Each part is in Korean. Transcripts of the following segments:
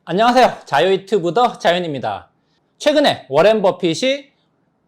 안녕하세요. 자유이트부더 자윤입니다. 최근에 워렌 버핏이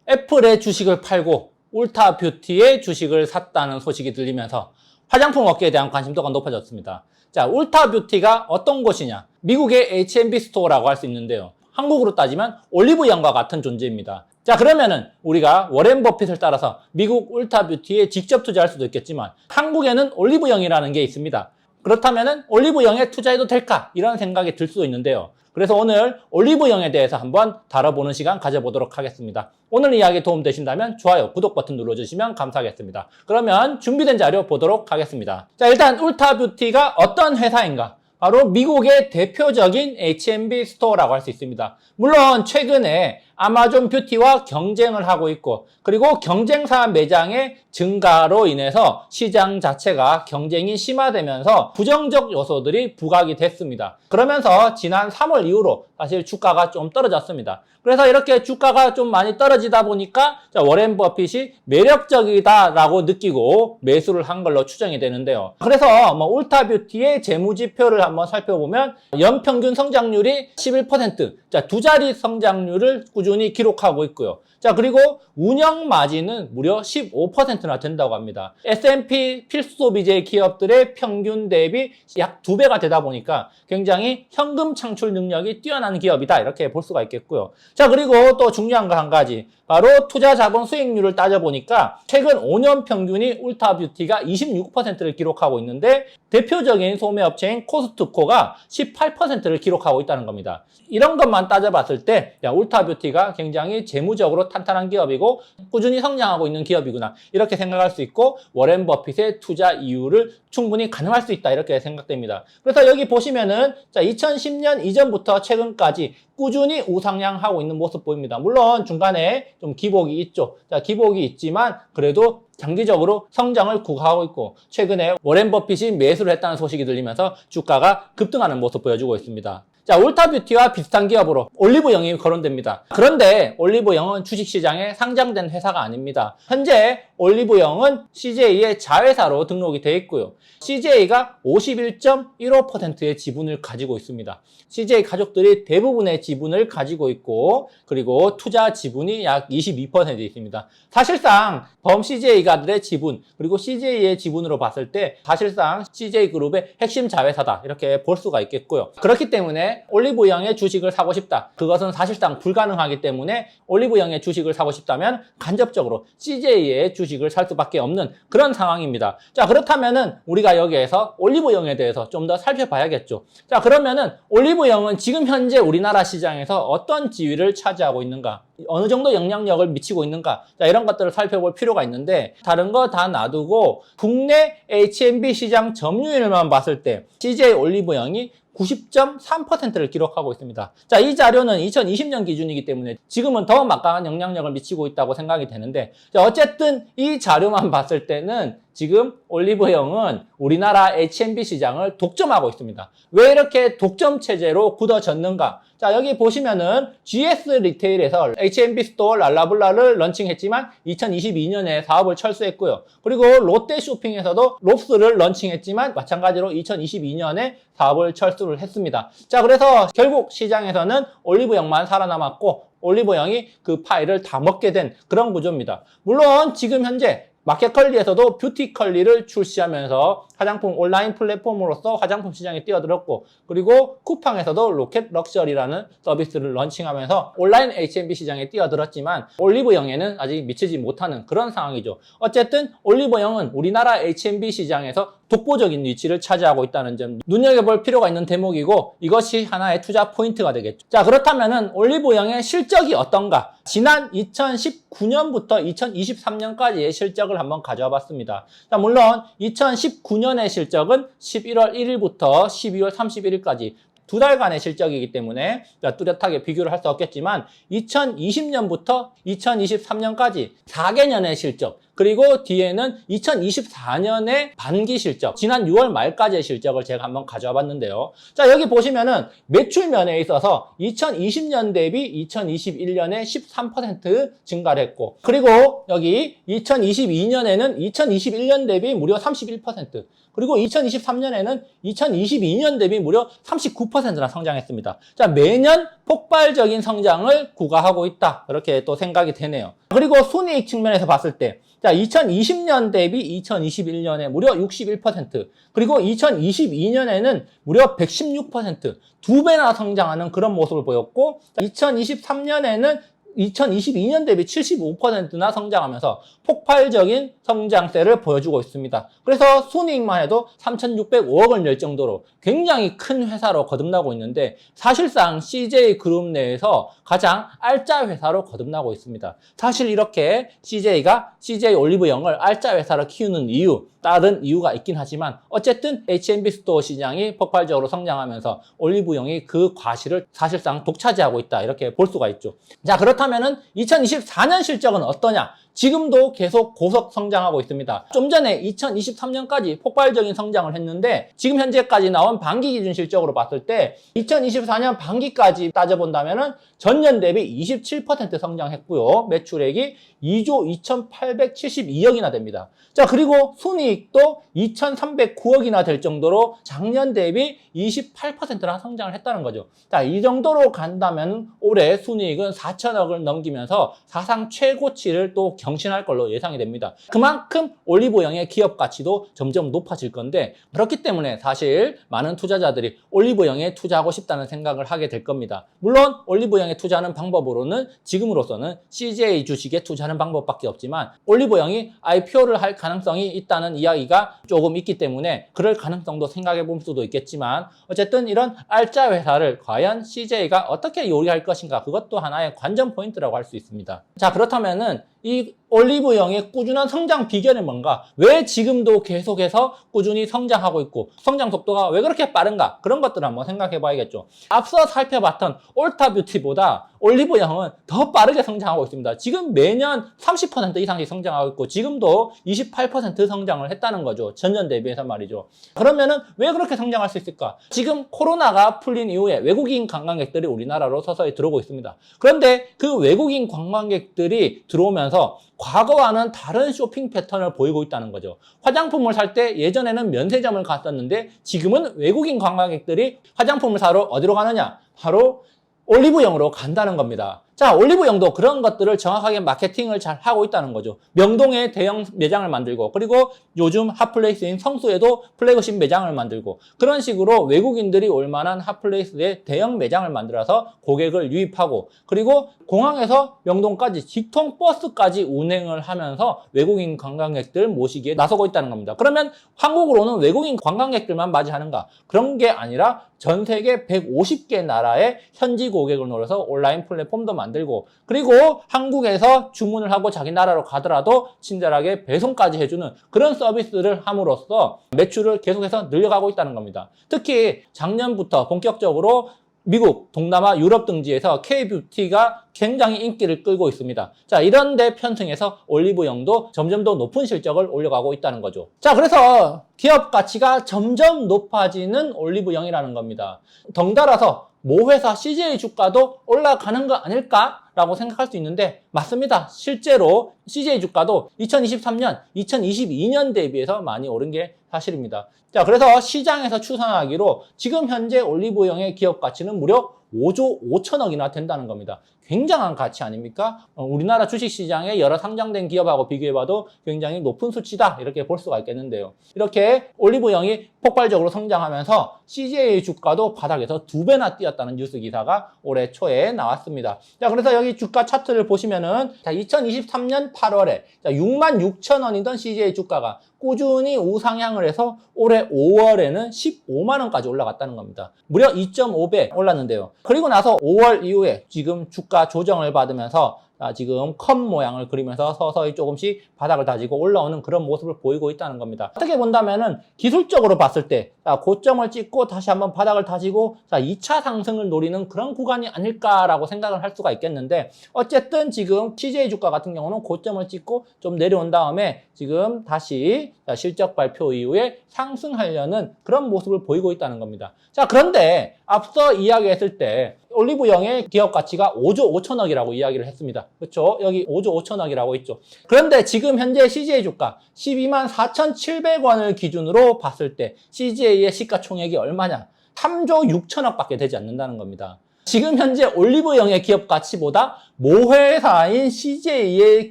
애플의 주식을 팔고 울타뷰티의 주식을 샀다는 소식이 들리면서 화장품 업계에 대한 관심도가 높아졌습니다. 자, 울타뷰티가 어떤 곳이냐? 미국의 H&B 스토어라고 할 수 있는데요. 한국으로 따지면 올리브영과 같은 존재입니다. 자, 그러면은 우리가 워렌 버핏을 따라서 미국 울타뷰티에 직접 투자할 수도 있겠지만 한국에는 올리브영이라는 게 있습니다. 그렇다면은 올리브영에 투자해도 될까? 이런 생각이 들 수도 있는데요. 그래서 오늘 올리브영에 대해서 한번 다뤄보는 시간 가져보도록 하겠습니다. 오늘 이야기 도움되신다면 좋아요, 구독 버튼 눌러주시면 감사하겠습니다. 그러면 준비된 자료 보도록 하겠습니다. 자, 일단 울타뷰티가 어떤 회사인가? 바로 미국의 대표적인 H&B 스토어라고 할 수 있습니다. 물론 최근에 아마존 뷰티와 경쟁을 하고 있고, 그리고 경쟁사 매장의 증가로 인해서 시장 자체가 경쟁이 심화되면서 부정적 요소들이 부각이 됐습니다. 그러면서 지난 3월 이후로 사실 주가가 좀 떨어졌습니다. 그래서 이렇게 주가가 좀 많이 떨어지다 보니까 워렌 버핏이 매력적이다라고 느끼고 매수를 한 걸로 추정이 되는데요. 그래서 울타뷰티의 재무지표를 한번 살펴보면 연평균 성장률이 11%, 자, 두 자리 성장률을 꾸준히 기록하고 있고요. 자, 그리고 운영 마진은 무려 15%나 된다고 합니다. S&P 필수소비재 기업들의 평균 대비 약 2배가 되다 보니까 굉장히 현금 창출 능력이 뛰어난 기업이다, 이렇게 볼 수가 있겠고요. 자, 그리고 또 중요한 거 한 가지, 바로 투자 자본 수익률을 따져보니까 최근 5년 평균이 울타뷰티가 26%를 기록하고 있는데 대표적인 소매업체인 코스트코가 18%를 기록하고 있다는 겁니다. 이런 것만 따져봤을 때 울타뷰티가 굉장히 재무적으로 탄탄한 기업이고 꾸준히 성장하고 있는 기업이구나, 이렇게 생각할 수 있고 워렌 버핏의 투자 이유를 충분히 가능할 수 있다, 이렇게 생각됩니다. 그래서 여기 보시면은 2010년 이전부터 최근까지 꾸준히 우상향하고 있는 모습 보입니다. 물론 중간에 좀 기복이 있죠. 자, 기복이 있지만 그래도 장기적으로 성장을 구가하고 있고, 최근에 워렌 버핏이 매수를 했다는 소식이 들리면서 주가가 급등하는 모습 보여주고 있습니다. 자, 울타뷰티와 비슷한 기업으로 올리브영이 거론됩니다. 그런데 올리브영은 주식시장에 상장된 회사가 아닙니다. 현재 올리브영은 CJ의 자회사로 등록이 되어 있고요. CJ가 51.15%의 지분을 가지고 있습니다. CJ 가족들이 대부분의 지분을 가지고 있고, 그리고 투자 지분이 약 22% 있습니다. 사실상 범 CJ가들의 지분, 그리고 CJ의 지분으로 봤을 때 사실상 CJ그룹의 핵심 자회사다, 이렇게 볼 수가 있겠고요. 그렇기 때문에 올리브영의 주식을 사고 싶다, 그것은 사실상 불가능하기 때문에 올리브영의 주식을 사고 싶다면 간접적으로 CJ의 주식을 살 수밖에 없는 그런 상황입니다. 자, 그렇다면은 우리가 여기에서 올리브영에 대해서 좀 더 살펴봐야겠죠. 자, 그러면은 올리브영은 지금 현재 우리나라 시장에서 어떤 지위를 차지하고 있는가, 어느 정도 영향력을 미치고 있는가, 자, 이런 것들을 살펴볼 필요가 있는데, 다른 거 다 놔두고 국내 H&B 시장 점유율만 봤을 때 CJ 올리브영이 90.3%를 기록하고 있습니다. 자, 이 자료는 2020년 기준이기 때문에 지금은 더 막강한 영향력을 미치고 있다고 생각이 되는데, 자, 어쨌든 이 자료만 봤을 때는 지금 올리브영은 우리나라 H&B 시장을 독점하고 있습니다. 왜 이렇게 독점 체제로 굳어졌는가? 자, 여기 보시면은 GS 리테일에서 H&B 스토어 랄라블라를 런칭했지만 2022년에 사업을 철수했고요. 그리고 롯데 쇼핑에서도 롭스를 런칭했지만 마찬가지로 2022년에 사업을 철수를 했습니다. 자, 그래서 결국 시장에서는 올리브영만 살아남았고 올리브영이 그 파이를 다 먹게 된 그런 구조입니다. 물론 지금 현재 마켓컬리에서도 뷰티컬리를 출시하면서 화장품 온라인 플랫폼으로서 화장품 시장에 뛰어들었고, 그리고 쿠팡에서도 로켓 럭셔리라는 서비스를 런칭하면서 온라인 H&B 시장에 뛰어들었지만 올리브영에는 아직 미치지 못하는 그런 상황이죠. 어쨌든 올리브영은 우리나라 H&B 시장에서 독보적인 위치를 차지하고 있다는 점 눈여겨볼 필요가 있는 대목이고, 이것이 하나의 투자 포인트가 되겠죠. 자, 그렇다면은 올리브영의 실적이 어떤가? 지난 2019년부터 2023년까지의 실적을 한번 가져와 봤습니다. 자, 물론 2019년의 실적은 11월 1일부터 12월 31일까지 두 달간의 실적이기 때문에 뚜렷하게 비교를 할 수 없겠지만 2020년부터 2023년까지 4개년의 실적, 그리고 뒤에는 2024년의 반기 실적, 지난 6월 말까지의 실적을 제가 한번 가져와 봤는데요. 자, 여기 보시면은 매출 면에 있어서 2020년 대비 2021년에 13% 증가를 했고, 그리고 여기 2022년에는 2021년 대비 무려 31%, 그리고 2023년에는 2022년 대비 무려 39%나 성장했습니다. 자, 매년 폭발적인 성장을 구가하고 있다. 이렇게 또 생각이 되네요. 그리고 순이익 측면에서 봤을 때, 자, 2020년 대비 2021년에 무려 61%, 그리고 2022년에는 무려 116%, 두 배나 성장하는 그런 모습을 보였고, 2023년에는 2022년 대비 75%나 성장하면서 폭발적인 성장세를 보여주고 있습니다. 그래서 순이익만 해도 3,605억 원 낼 정도로 굉장히 큰 회사로 거듭나고 있는데, 사실상 CJ그룹 내에서 가장 알짜 회사로 거듭나고 있습니다. 사실 이렇게 CJ가 CJ올리브영을 알짜 회사로 키우는 이유, 다른 이유가 있긴 하지만 어쨌든 H&B 스토어 시장이 폭발적으로 성장하면서 올리브영이 그 과실을 사실상 독차지하고 있다, 이렇게 볼 수가 있죠. 자, 그렇다면은 2024년 실적은 어떠냐? 지금도 계속 고속 성장하고 있습니다. 좀 전에 2023년까지 폭발적인 성장을 했는데, 지금 현재까지 나온 반기 기준 실적으로 봤을 때 2024년 반기까지 따져본다면은 전년 대비 27% 성장했고요. 매출액이 2조 2,872억이나 됩니다. 자, 그리고 순이익도 2,309억이나 될 정도로 작년 대비 28%나 성장을 했다는 거죠. 자, 이 정도로 간다면 올해 순이익은 4천억을 넘기면서 사상 최고치를 또 경신할 걸로 예상이 됩니다. 그만큼 올리브영의 기업 가치도 점점 높아질 건데, 그렇기 때문에 사실 많은 투자자들이 올리브영에 투자하고 싶다는 생각을 하게 될 겁니다. 물론 올리브영에 투자하는 방법으로는 지금으로서는 CJ 주식에 투자하는 방법밖에 없지만, 올리브영이 IPO를 할 가능성이 있다는 이야기가 조금 있기 때문에 그럴 가능성도 생각해 볼 수도 있겠지만, 어쨌든 이런 알짜 회사를 과연 CJ가 어떻게 요리할 것인가, 그것도 하나의 관전 포인트라고 할 수 있습니다. 자, 그렇다면은 이 올리브영의 꾸준한 성장 비결은 뭔가? 왜 지금도 계속해서 꾸준히 성장하고 있고 성장 속도가 왜 그렇게 빠른가? 그런 것들을 한번 생각해 봐야겠죠. 앞서 살펴봤던 올타뷰티보다 올리브영은 더 빠르게 성장하고 있습니다. 지금 매년 30% 이상씩 성장하고 있고 지금도 28% 성장을 했다는 거죠. 전년 대비해서 말이죠. 그러면은 왜 그렇게 성장할 수 있을까? 지금 코로나가 풀린 이후에 외국인 관광객들이 우리나라로 서서히 들어오고 있습니다. 그런데 그 외국인 관광객들이 들어오면서 과거와는 다른 쇼핑 패턴을 보이고 있다는 거죠. 화장품을 살 때 예전에는 면세점을 갔었는데 지금은 외국인 관광객들이 화장품을 사러 어디로 가느냐? 바로 올리브영으로 간다는 겁니다. 자, 올리브영도 그런 것들을 정확하게 마케팅을 잘 하고 있다는 거죠. 명동에 대형 매장을 만들고, 그리고 요즘 핫플레이스인 성수에도 플래그십 매장을 만들고, 그런 식으로 외국인들이 올 만한 핫플레이스에 대형 매장을 만들어서 고객을 유입하고, 그리고 공항에서 명동까지 직통 버스까지 운행을 하면서 외국인 관광객들 모시기에 나서고 있다는 겁니다. 그러면 한국으로는 외국인 관광객들만 맞이하는가? 그런 게 아니라 전 세계 150개 나라의 현지 고객을 노려서 온라인 플랫폼도 만들고, 그리고 한국에서 주문을 하고 자기 나라로 가더라도 친절하게 배송까지 해주는 그런 서비스를 함으로써 매출을 계속해서 늘려가고 있다는 겁니다. 특히 작년부터 본격적으로 미국, 동남아, 유럽 등지에서 K-뷰티가 굉장히 인기를 끌고 있습니다. 자, 이런 데 편승해서 올리브영도 점점 더 높은 실적을 올려가고 있다는 거죠. 자, 그래서 기업 가치가 점점 높아지는 올리브영이라는 겁니다. 덩달아서 모 회사 CJ 주가도 올라가는 거 아닐까? 라고 생각할 수 있는데 맞습니다. 실제로 CJ 주가도 2023년, 2022년 대비해서 많이 오른 게 사실입니다. 자, 그래서 시장에서 추산하기로 지금 현재 올리브영의 기업 가치는 무려 5조 5천억이나 된다는 겁니다. 굉장한 가치 아닙니까? 우리나라 주식시장에 여러 상장된 기업하고 비교해봐도 굉장히 높은 수치다, 이렇게 볼 수가 있겠는데요. 이렇게 올리브영이 폭발적으로 성장하면서 CJ 주가도 바닥에서 2배나 뛰었다는 뉴스 기사가 올해 초에 나왔습니다. 자, 그래서 여기 주가 차트를 보시면은, 자, 2023년 8월에 66,000원이던 CJ 주가가 꾸준히 우상향을 해서 올해 5월에는 15만원까지 올라갔다는 겁니다. 무려 2.5배 올랐는데요. 그리고 나서 5월 이후에 지금 주가 조정을 받으면서 지금 컵 모양을 그리면서 서서히 조금씩 바닥을 다지고 올라오는 그런 모습을 보이고 있다는 겁니다. 어떻게 본다면은 기술적으로 봤을 때 고점을 찍고 다시 한번 바닥을 다지고 2차 상승을 노리는 그런 구간이 아닐까라고 생각을 할 수가 있겠는데, 어쨌든 지금 CJ 주가 같은 경우는 고점을 찍고 좀 내려온 다음에 지금 다시 실적 발표 이후에 상승하려는 그런 모습을 보이고 있다는 겁니다. 자, 그런데 앞서 이야기했을 때 올리브영의 기업 가치가 5조 5천억이라고 이야기를 했습니다. 그렇죠? 여기 5조 5천억이라고 있죠. 그런데 지금 현재 CJ 주가 12만 4,700원을 기준으로 봤을 때 CJ의 시가총액이 얼마냐? 3조 6천억밖에 되지 않는다는 겁니다. 지금 현재 올리브영의 기업 가치보다 모회사인 CJ의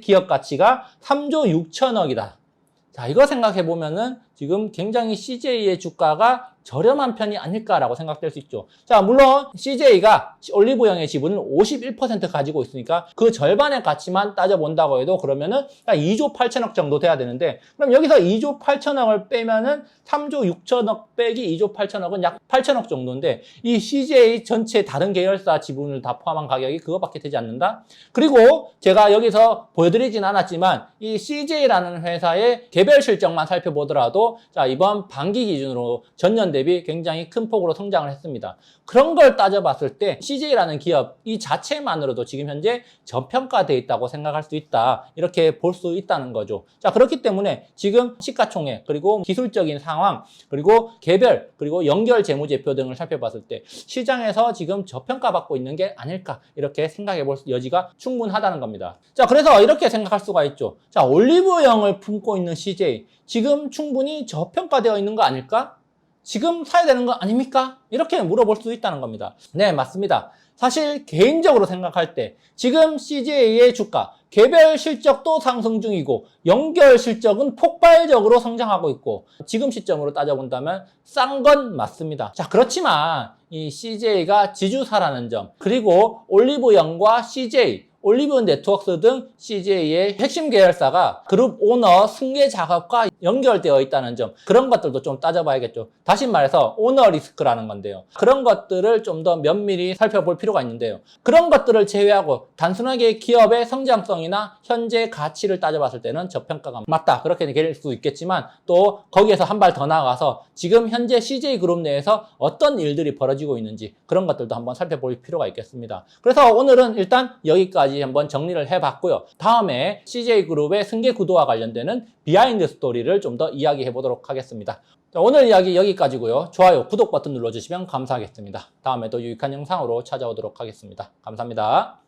기업 가치가 3조 6천억이다. 자, 이거 생각해 보면은 지금 굉장히 CJ의 주가가 저렴한 편이 아닐까라고 생각될 수 있죠. 자, 물론 CJ가 올리브영의 지분을 51% 가지고 있으니까 그 절반의 가치만 따져본다고 해도 그러면은 2조 8천억 정도 돼야 되는데, 그럼 여기서 2조 8천억을 빼면은 3조 6천억 빼기 2조 8천억은 약 8천억 정도인데, 이 CJ 전체 다른 계열사 지분을 다 포함한 가격이 그거밖에 되지 않는다? 그리고 제가 여기서 보여드리진 않았지만 이 CJ라는 회사의 개별 실적만 살펴보더라도 자, 이번 반기 기준으로 전년 대비 굉장히 큰 폭으로 성장을 했습니다. 그런 걸 따져봤을 때 CJ라는 기업 이 자체만으로도 지금 현재 저평가되어 있다고 생각할 수 있다. 이렇게 볼 수 있다는 거죠. 자, 그렇기 때문에 지금 시가총액, 그리고 기술적인 상황, 그리고 개별, 그리고 연결 재무제표 등을 살펴봤을 때 시장에서 지금 저평가받고 있는 게 아닐까, 이렇게 생각해 볼 여지가 충분하다는 겁니다. 자, 그래서 이렇게 생각할 수가 있죠. 자, 올리브영을 품고 있는 CJ 지금 충분히 저평가되어 있는 거 아닐까? 지금 사야 되는 거 아닙니까? 이렇게 물어볼 수 있다는 겁니다. 네, 맞습니다. 사실 개인적으로 생각할 때 지금 CJ의 주가 개별 실적도 상승 중이고 연결 실적은 폭발적으로 성장하고 있고 지금 시점으로 따져본다면 싼 건 맞습니다. 자, 그렇지만 이 CJ가 지주사라는 점, 그리고 올리브영과 CJ, 올리브 네트워크스 등 CJ의 핵심 계열사가 그룹 오너 승계 작업과 연결되어 있다는 점, 그런 것들도 좀 따져봐야겠죠. 다시 말해서 오너 리스크라는 건데요. 그런 것들을 좀 더 면밀히 살펴볼 필요가 있는데요. 그런 것들을 제외하고 단순하게 기업의 성장성이나 현재 가치를 따져봤을 때는 저평가가 맞다, 그렇게 될 수 있겠지만 또 거기에서 한 발 더 나아가서 지금 현재 CJ그룹 내에서 어떤 일들이 벌어지고 있는지 그런 것들도 한번 살펴볼 필요가 있겠습니다. 그래서 오늘은 일단 여기까지 한번 정리를 해봤고요. 다음에 CJ그룹의 승계 구도와 관련되는 비하인드 스토리를 좀 더 이야기해 보도록 하겠습니다. 자, 오늘 이야기 여기까지고요. 좋아요, 구독 버튼 눌러주시면 감사하겠습니다. 다음에 또 유익한 영상으로 찾아오도록 하겠습니다. 감사합니다.